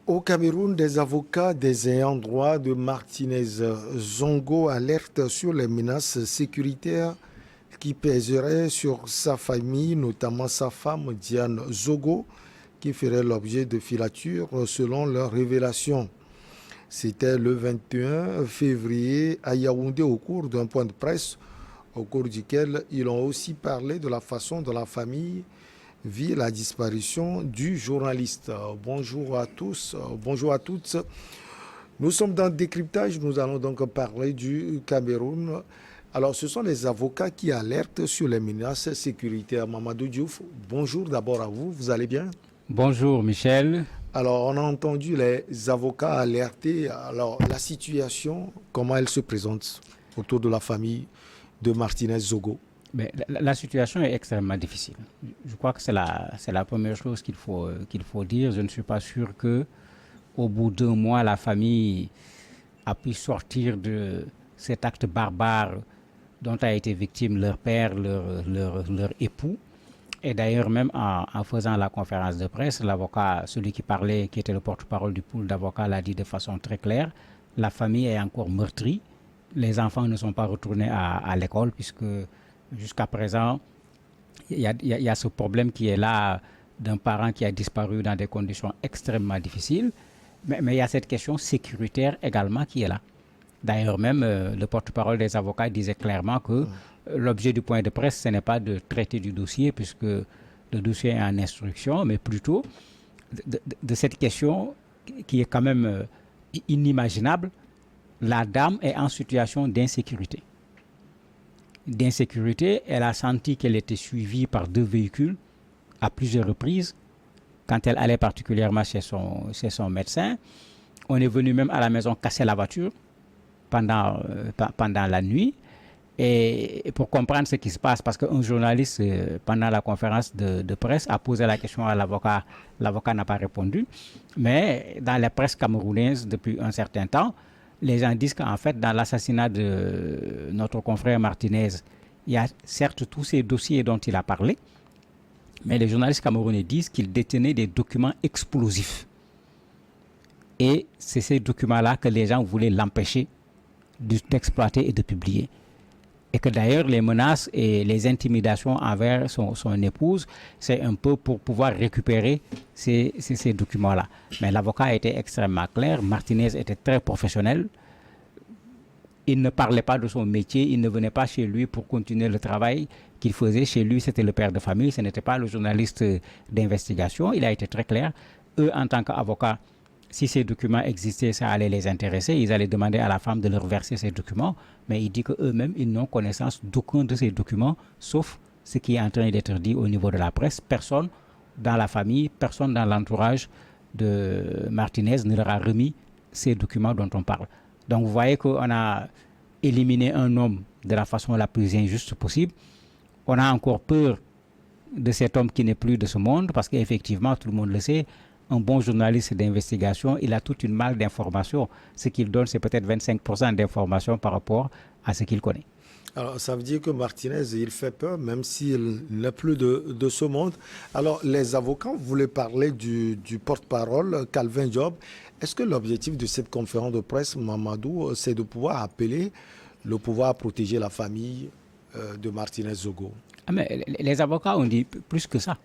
Au Cameroun, des avocats des ayants droit de Martinez Zongo alertent sur les menaces sécuritaires qui pèseraient sur sa famille, notamment sa femme Diane Zogo, qui ferait l'objet de filatures selon leurs révélations. C'était le 21 février à Yaoundé au cours d'un point de presse au cours duquel ils ont aussi parlé de la façon dont la famille vit la disparition du journaliste. Bonjour à tous, bonjour à toutes. Nous sommes dans le décryptage, nous allons donc parler du Cameroun. Alors, ce sont les avocats qui alertent sur les menaces sécuritaires. Mamadou Diouf, bonjour d'abord à vous, vous allez bien? Bonjour Michel. Alors, on a entendu les avocats alerter. Alors, la situation, comment elle se présente autour de la famille de Martinez Zogo? Mais la situation est extrêmement difficile. Je crois que c'est la première chose qu'il faut dire. Je ne suis pas sûr que au bout d'un mois, la famille a pu sortir de cet acte barbare dont a été victime leur père, leur époux. Et d'ailleurs, même en faisant la conférence de presse, l'avocat, celui qui parlait, qui était le porte-parole du pool d'avocats, l'a dit de façon très claire. La famille est encore meurtrie. Les enfants ne sont pas retournés à l'école puisque jusqu'à présent, il y a ce problème qui est là d'un parent qui a disparu dans des conditions extrêmement difficiles. Mais il y a cette question sécuritaire également qui est là. D'ailleurs, même le porte-parole des avocats disait clairement que l'objet du point de presse, ce n'est pas de traiter du dossier puisque le dossier est en instruction, mais plutôt de cette question qui est quand même inimaginable. La dame est en situation d'insécurité. Elle a senti qu'elle était suivie par 2 véhicules à plusieurs reprises quand elle allait particulièrement chez son médecin. On est venu même à la maison casser la voiture pendant la nuit. Et pour comprendre ce qui se passe, parce qu'un journaliste, pendant la conférence de presse, a posé la question à l'avocat. L'avocat n'a pas répondu. Mais dans la presse camerounaise, depuis un certain temps, les gens disent qu'en fait, dans l'assassinat de notre confrère Martinez, il y a certes tous ces dossiers dont il a parlé, mais les journalistes camerounais disent qu'il détenait des documents explosifs. Et c'est ces documents-là que les gens voulaient l'empêcher d'exploiter et de publier. Et que d'ailleurs, les menaces et les intimidations envers son épouse, c'est un peu pour pouvoir récupérer ces documents-là. Mais l'avocat était extrêmement clair. Martinez était très professionnel. Il ne parlait pas de son métier. Il ne venait pas chez lui pour continuer le travail qu'il faisait. Chez lui, c'était le père de famille. Ce n'était pas le journaliste d'investigation. Il a été très clair. Eux, en tant qu'avocats, si ces documents existaient, ça allait les intéresser. Ils allaient demander à la femme de leur verser ces documents. Mais il dit qu'eux-mêmes, ils n'ont connaissance d'aucun de ces documents, sauf ce qui est en train d'être dit au niveau de la presse. Personne dans la famille, personne dans l'entourage de Martinez ne leur a remis ces documents dont on parle. Donc vous voyez qu'on a éliminé un homme de la façon la plus injuste possible. On a encore peur de cet homme qui n'est plus de ce monde, parce qu'effectivement, tout le monde le sait, un bon journaliste d'investigation, il a toute une malle d'informations. Ce qu'il donne, c'est peut-être 25% d'informations par rapport à ce qu'il connaît. Alors, ça veut dire que Martinez, il fait peur, même s'il n'est plus de ce monde. Alors, les avocats voulaient parler du porte-parole, Calvin Job. Est-ce que l'objectif de cette conférence de presse, Mamadou, c'est de pouvoir appeler le pouvoir à protéger la famille de Martinez Zogo? Mais les avocats ont dit plus que ça.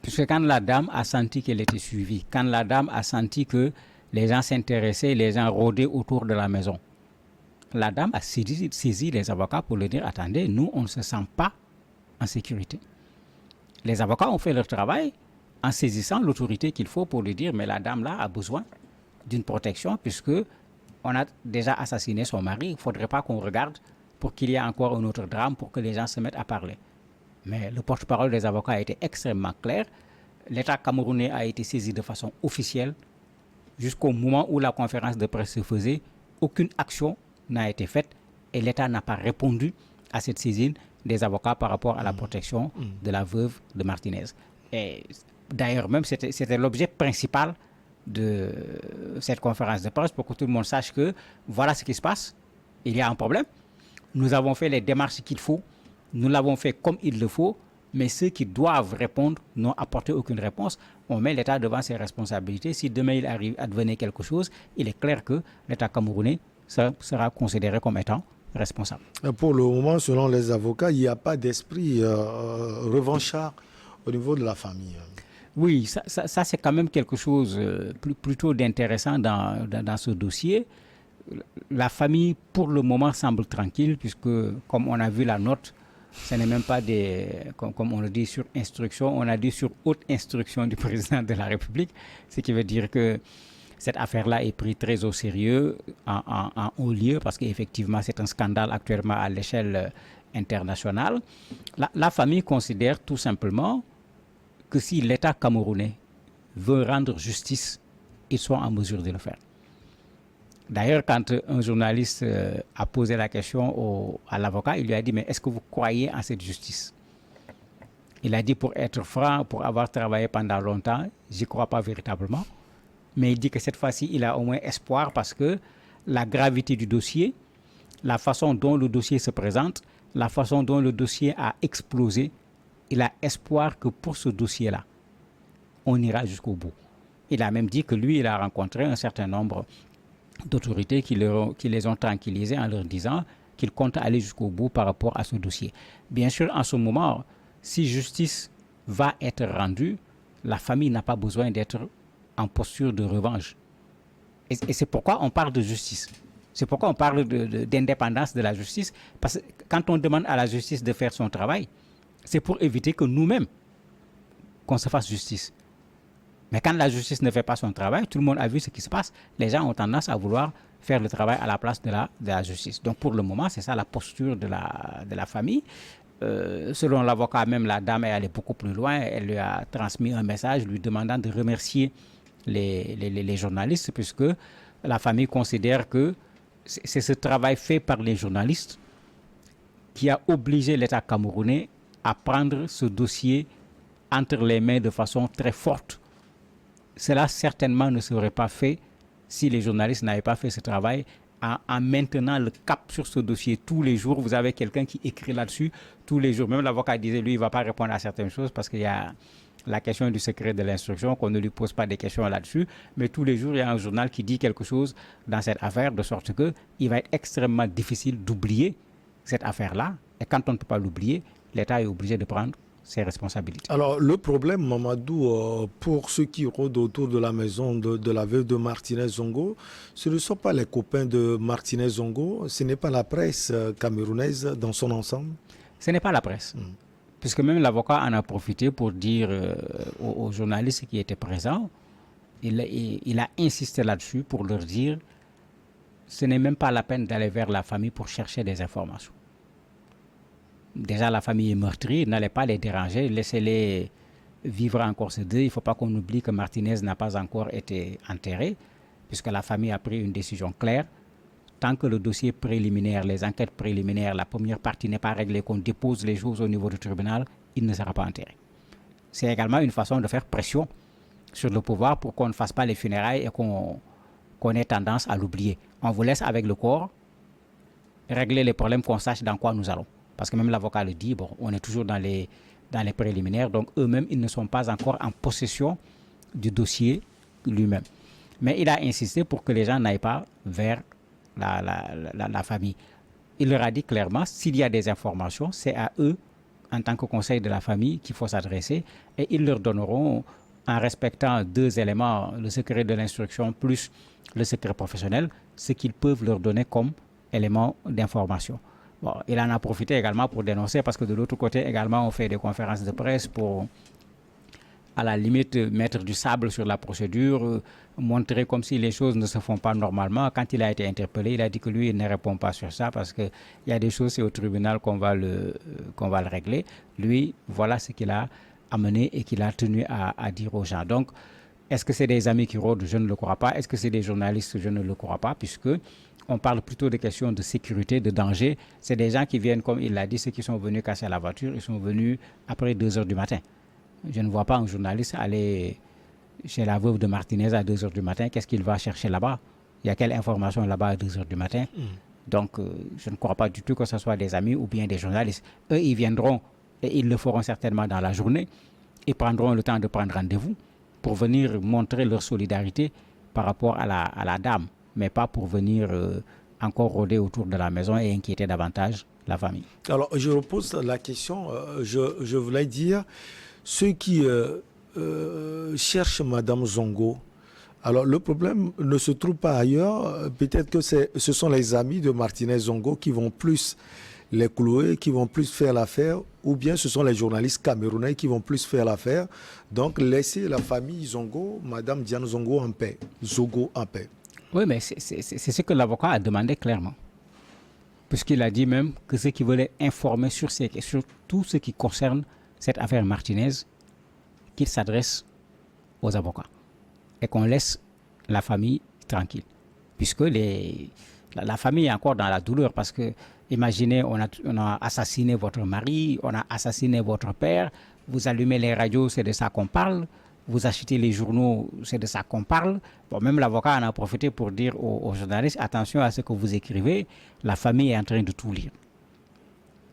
Puisque quand la dame a senti qu'elle était suivie, quand la dame a senti que les gens s'intéressaient, les gens rôdaient autour de la maison, la dame a saisi les avocats pour leur dire, attendez, nous, on ne se sent pas en sécurité. Les avocats ont fait leur travail en saisissant l'autorité qu'il faut pour lui dire, mais la dame-là a besoin d'une protection puisque on a déjà assassiné son mari. Il ne faudrait pas qu'on regarde pour qu'il y ait encore un autre drame pour que les gens se mettent à parler. Mais le porte-parole des avocats a été extrêmement clair. L'État camerounais a été saisi de façon officielle. Jusqu'au moment où la conférence de presse se faisait, aucune action n'a été faite et l'État n'a pas répondu à cette saisine des avocats par rapport à la protection de la veuve de Martinez. Et d'ailleurs, même c'était l'objet principal de cette conférence de presse pour que tout le monde sache que voilà ce qui se passe. Il y a un problème. Nous avons fait les démarches qu'il faut. Nous l'avons fait comme il le faut. Mais ceux qui doivent répondre n'ont apporté aucune réponse. On met l'État devant ses responsabilités. Si demain il arrive à devenir quelque chose, il est clair que l'État camerounais sera considéré comme étant responsable. Pour le moment, selon les avocats, il n'y a pas d'esprit revanchard au niveau de la famille. Oui, ça c'est quand même quelque chose plutôt d'intéressant dans ce dossier. La famille, pour le moment, semble tranquille, puisque, comme on a vu la note, ce n'est même pas comme on le dit, sur instruction, on a dit sur haute instruction du président de la République, ce qui veut dire que cette affaire-là est prise très au sérieux, en haut lieu, parce qu'effectivement, c'est un scandale actuellement à l'échelle internationale. La famille considère tout simplement que si l'État camerounais veut rendre justice, ils sont en mesure de le faire. D'ailleurs, quand un journaliste a posé la question à l'avocat, il lui a dit « Mais est-ce que vous croyez en cette justice ?» Il a dit, pour être franc, pour avoir travaillé pendant longtemps, j'y crois pas véritablement. Mais il dit que cette fois-ci, il a au moins espoir parce que la gravité du dossier, la façon dont le dossier se présente, la façon dont le dossier a explosé, il a espoir que pour ce dossier-là, on ira jusqu'au bout. Il a même dit que lui, il a rencontré un certain nombre d'autorités qui les ont tranquillisés en leur disant qu'ils comptent aller jusqu'au bout par rapport à ce dossier. Bien sûr, en ce moment, si justice va être rendue, la famille n'a pas besoin d'être en posture de revanche. Et c'est pourquoi on parle de justice. C'est pourquoi on parle d'indépendance de la justice. Parce que quand on demande à la justice de faire son travail, c'est pour éviter que nous-mêmes, qu'on se fasse justice. Mais quand la justice ne fait pas son travail, tout le monde a vu ce qui se passe. Les gens ont tendance à vouloir faire le travail à la place de la justice. Donc pour le moment, c'est ça la posture de la famille. Selon l'avocat même, la dame est allée beaucoup plus loin. Elle lui a transmis un message lui demandant de remercier les journalistes, puisque la famille considère que c'est ce travail fait par les journalistes qui a obligé l'État camerounais à prendre ce dossier entre les mains de façon très forte. Cela certainement ne serait pas fait si les journalistes n'avaient pas fait ce travail en maintenant le cap sur ce dossier tous les jours. Vous avez quelqu'un qui écrit là-dessus tous les jours. Même l'avocat disait, lui, il ne va pas répondre à certaines choses parce qu'il y a la question du secret de l'instruction, qu'on ne lui pose pas des questions là-dessus. Mais tous les jours, il y a un journal qui dit quelque chose dans cette affaire, de sorte qu'il va être extrêmement difficile d'oublier cette affaire-là. Et quand on ne peut pas l'oublier, l'État est obligé de prendre ses responsabilités. Alors, le problème, Mamadou, pour ceux qui rôdent autour de la maison de la veuve de Martinez Zongo, ce ne sont pas les copains de Martinez Zongo, ce n'est pas la presse camerounaise dans son ensemble. Ce n'est pas la presse. Puisque même l'avocat en a profité pour dire aux journalistes qui étaient présents, il a insisté là-dessus pour leur dire ce n'est même pas la peine d'aller vers la famille pour chercher des informations. Déjà, la famille est meurtrie, n'allez pas les déranger, laissez-les vivre encore ce deuil. Il ne faut pas qu'on oublie que Martinez n'a pas encore été enterré, puisque la famille a pris une décision claire. Tant que le dossier préliminaire, les enquêtes préliminaires, la première partie n'est pas réglée, qu'on dépose les choses au niveau du tribunal, il ne sera pas enterré. C'est également une façon de faire pression sur le pouvoir pour qu'on ne fasse pas les funérailles et qu'on ait tendance à l'oublier. On vous laisse avec le corps régler les problèmes, qu'on sache dans quoi nous allons. Parce que même l'avocat le dit, bon, on est toujours dans les préliminaires, donc eux-mêmes, ils ne sont pas encore en possession du dossier lui-même. Mais il a insisté pour que les gens n'aillent pas vers la famille. Il leur a dit clairement, s'il y a des informations, c'est à eux, en tant que conseil de la famille, qu'il faut s'adresser, et ils leur donneront, en respectant deux éléments, le secret de l'instruction plus le secret professionnel, ce qu'ils peuvent leur donner comme élément d'information. Bon, il en a profité également pour dénoncer, parce que de l'autre côté également, on fait des conférences de presse pour, à la limite, mettre du sable sur la procédure, montrer comme si les choses ne se font pas normalement. Quand il a été interpellé, il a dit que lui, il ne répond pas sur ça, parce qu'il y a des choses, c'est au tribunal qu'on va le régler. Lui, voilà ce qu'il a amené et qu'il a tenu à dire aux gens. Donc, est-ce que c'est des amis qui rôdent? Je ne le crois pas. Est-ce que c'est des journalistes? Je ne le crois pas, puisque on parle plutôt de questions de sécurité, de danger. C'est des gens qui viennent, comme il l'a dit, ceux qui sont venus casser la voiture, ils sont venus après 2 heures du matin. Je ne vois pas un journaliste aller chez la veuve de Martinez à 2 heures du matin. Qu'est-ce qu'il va chercher là-bas? Il y a quelle information là-bas à 2 heures du matin? Donc, je ne crois pas du tout que ce soit des amis ou bien des journalistes. Eux, ils viendront et ils le feront certainement dans la journée, ils prendront le temps de prendre rendez-vous pour venir montrer leur solidarité par rapport à la dame, mais pas pour venir encore rôder autour de la maison et inquiéter davantage la famille. Alors, je repose la question. Je voulais dire, ceux qui cherchent Madame Zongo, alors le problème ne se trouve pas ailleurs. Peut-être que ce sont les amis de Martinez Zongo qui vont plus les clouer, qui vont plus faire l'affaire, ou bien ce sont les journalistes camerounais qui vont plus faire l'affaire. Donc, laissez la famille Zongo, Madame Diane Zongo en paix. Zogo en paix. Oui, mais c'est ce que l'avocat a demandé clairement. Puisqu'il a dit même que ceux qui voulaient informer sur tout ce qui concerne cette affaire Martinez, qu'ils s'adressent aux avocats et qu'on laisse la famille tranquille. Puisque la famille est encore dans la douleur parce que, imaginez, on a assassiné votre mari, on a assassiné votre père, vous allumez les radios, c'est de ça qu'on parle, vous achetez les journaux, c'est de ça qu'on parle. Bon, même l'avocat en a profité pour dire aux journalistes, attention à ce que vous écrivez, la famille est en train de tout lire.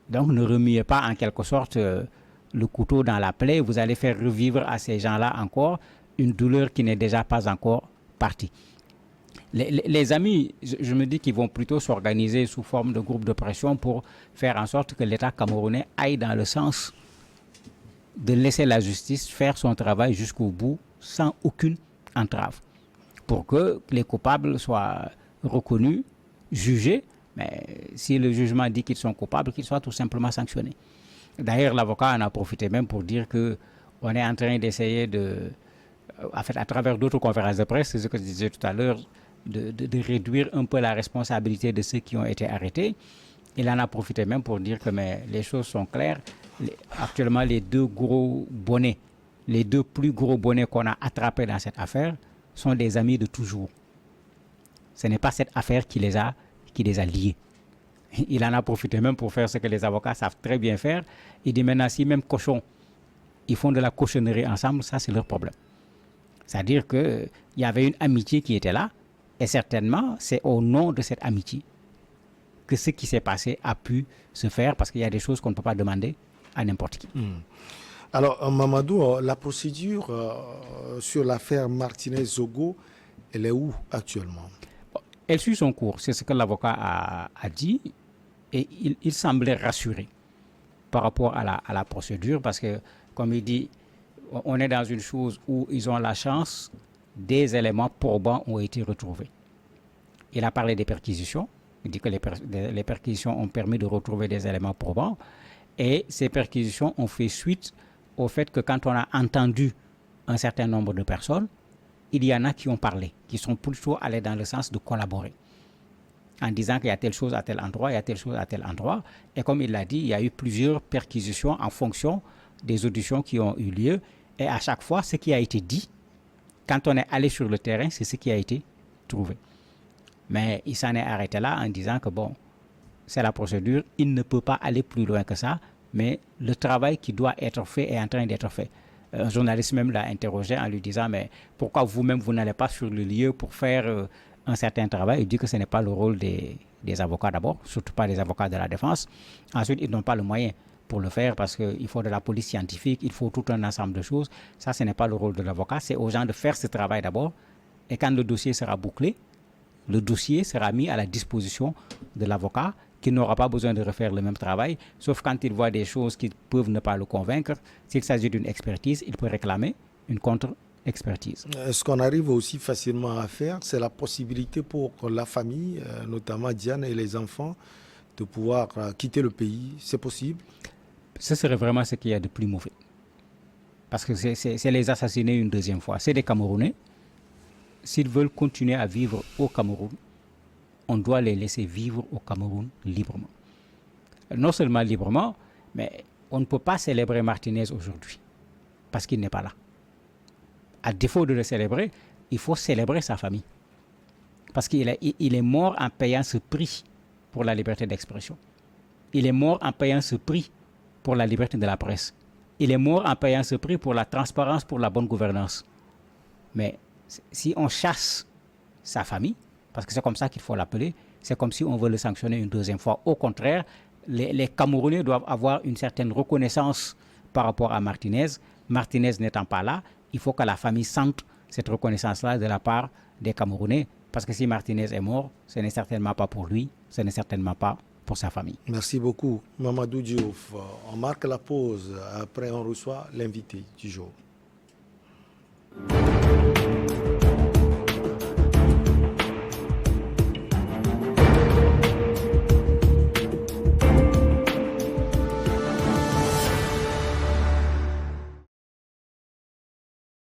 Donc ne remuez pas en quelque sorte le couteau dans la plaie, vous allez faire revivre à ces gens-là encore une douleur qui n'est déjà pas encore partie. Les amis, je me dis qu'ils vont plutôt s'organiser sous forme de groupe de pression pour faire en sorte que l'État camerounais aille dans le sens de laisser la justice faire son travail jusqu'au bout sans aucune entrave. Pour que les coupables soient reconnus, jugés, mais si le jugement dit qu'ils sont coupables, qu'ils soient tout simplement sanctionnés. D'ailleurs, l'avocat en a profité même pour dire qu'on est en train d'essayer en fait, à travers d'autres conférences de presse, c'est ce que je disais tout à l'heure, de réduire un peu la responsabilité de ceux qui ont été arrêtés. Il en a profité même pour dire que les choses sont claires. Actuellement, les deux plus gros bonnets qu'on a attrapés dans cette affaire sont des amis de toujours. Ce n'est pas cette affaire qui les a liés. Il en a profité même pour faire ce que les avocats savent très bien faire. Il dit maintenant, si même cochons, ils font de la cochonnerie ensemble, ça c'est leur problème. C'est-à-dire qu'il y avait une amitié qui était là, et certainement, c'est au nom de cette amitié que ce qui s'est passé a pu se faire, parce qu'il y a des choses qu'on ne peut pas demander à n'importe qui. Alors, Mamadou, la procédure sur l'affaire Martinez-Zogo, elle est où actuellement? Elle suit son cours, c'est ce que l'avocat a dit, et il semblait rassuré par rapport à la procédure, parce que, comme il dit, on est dans une chose où ils ont la chance, des éléments probants ont été retrouvés. Il a parlé des perquisitions. Il dit que les perquisitions ont permis de retrouver des éléments probants. Et ces perquisitions ont fait suite au fait que quand on a entendu un certain nombre de personnes, il y en a qui ont parlé, qui sont plutôt allés dans le sens de collaborer, en disant qu'il y a telle chose à tel endroit, il y a telle chose à tel endroit. Et comme il l'a dit, il y a eu plusieurs perquisitions en fonction des auditions qui ont eu lieu. Et à chaque fois, ce qui a été dit, quand on est allé sur le terrain, c'est ce qui a été trouvé. Mais il s'en est arrêté là en disant que bon, c'est la procédure, il ne peut pas aller plus loin que ça, mais le travail qui doit être fait est en train d'être fait. Un journaliste même l'a interrogé en lui disant, mais pourquoi vous-même, vous n'allez pas sur le lieu pour faire un certain travail? Il dit que ce n'est pas le rôle des avocats d'abord, surtout pas des avocats de la défense. Ensuite, ils n'ont pas le moyen pour le faire parce qu'il faut de la police scientifique, il faut tout un ensemble de choses. Ça, ce n'est pas le rôle de l'avocat, c'est aux gens de faire ce travail d'abord. Et quand le dossier sera bouclé, le dossier sera mis à la disposition de l'avocat qui n'aura pas besoin de refaire le même travail, sauf quand il voit des choses qui peuvent ne pas le convaincre. S'il s'agit d'une expertise, il peut réclamer une contre-expertise. Ce qu'on arrive aussi facilement à faire, c'est la possibilité pour la famille, notamment Diane et les enfants, de pouvoir quitter le pays. C'est possible? Ce serait vraiment ce qu'il y a de plus mauvais. Parce que c'est les assassiner une deuxième fois. C'est des Camerounais. S'ils veulent continuer à vivre au Cameroun, on doit les laisser vivre au Cameroun librement. Non seulement librement, mais on ne peut pas célébrer Martinez aujourd'hui, parce qu'il n'est pas là. À défaut de le célébrer, il faut célébrer sa famille. Parce qu'il est mort en payant ce prix pour la liberté d'expression. Il est mort en payant ce prix pour la liberté de la presse. Il est mort en payant ce prix pour la transparence, pour la bonne gouvernance. Mais si on chasse sa famille, parce que c'est comme ça qu'il faut l'appeler, c'est comme si on veut le sanctionner une deuxième fois. Au contraire, les Camerounais doivent avoir une certaine reconnaissance par rapport à Martinez. Martinez n'étant pas là, il faut que la famille sente cette reconnaissance-là de la part des Camerounais. Parce que si Martinez est mort, ce n'est certainement pas pour lui, ce n'est certainement pas pour sa famille. Merci beaucoup, Mamadou Diouf. On marque la pause. Après, on reçoit l'invité du jour.